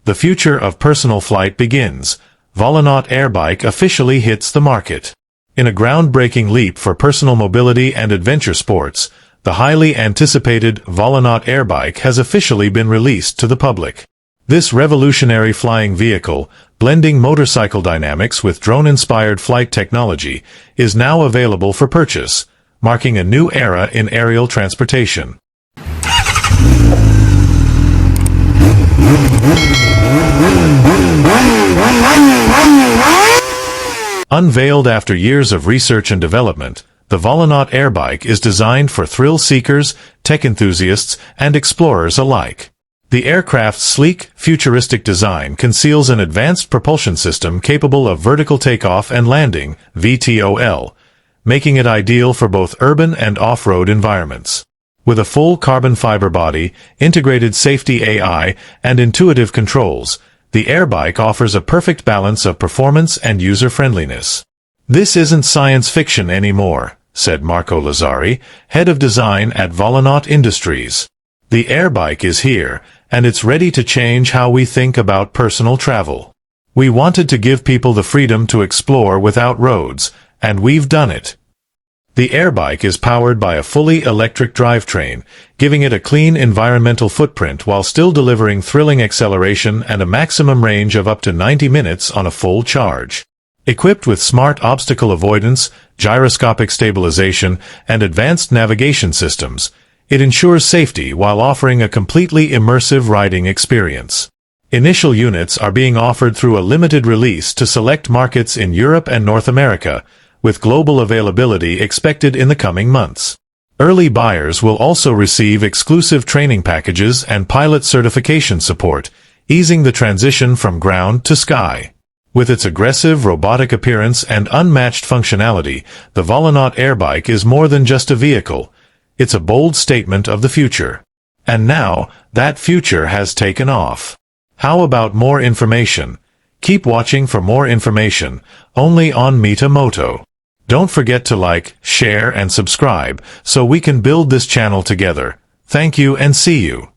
The future of personal flight begins. Volonaut Airbike officially hits the market. In a groundbreaking leap for personal mobility and adventure sports, the highly anticipated Volonaut Airbike has officially been released to the public. This revolutionary flying vehicle, blending motorcycle dynamics with drone-inspired flight technology, is now available for purchase, marking a new era in aerial transportation. Unveiled after years of research and development, the Volonaut Airbike is designed for thrill-seekers, tech enthusiasts, and explorers alike. The aircraft's sleek, futuristic design conceals an advanced propulsion system capable of vertical takeoff and landing, VTOL, making it ideal for both urban and off-road environments. With a full carbon fiber body, integrated safety AI, and intuitive controls, the Airbike offers a perfect balance of performance and user-friendliness. "This isn't science fiction anymore," said Marco Lazzari, head of design at Volonaut Industries. "The Airbike is here, and it's ready to change how we think about personal travel. We wanted to give people the freedom to explore without roads, and we've done it." The Airbike is powered by a fully electric drivetrain, giving it a clean environmental footprint while still delivering thrilling acceleration and a maximum range of up to 90 minutes on a full charge. Equipped with smart obstacle avoidance, gyroscopic stabilization, and advanced navigation systems, it ensures safety while offering a completely immersive riding experience. Initial units are being offered through a limited release to select markets in Europe and North America, with global availability expected in the coming months. Early buyers will also receive exclusive training packages and pilot certification support, easing the transition from ground to sky. With its aggressive robotic appearance and unmatched functionality, the Volonaut Airbike is more than just a vehicle. It's a bold statement of the future. And now, that future has taken off. How about more information? Keep watching for more information, only on Mitamoto. Don't forget to like, share, and subscribe, so we can build this channel together. Thank you and see you.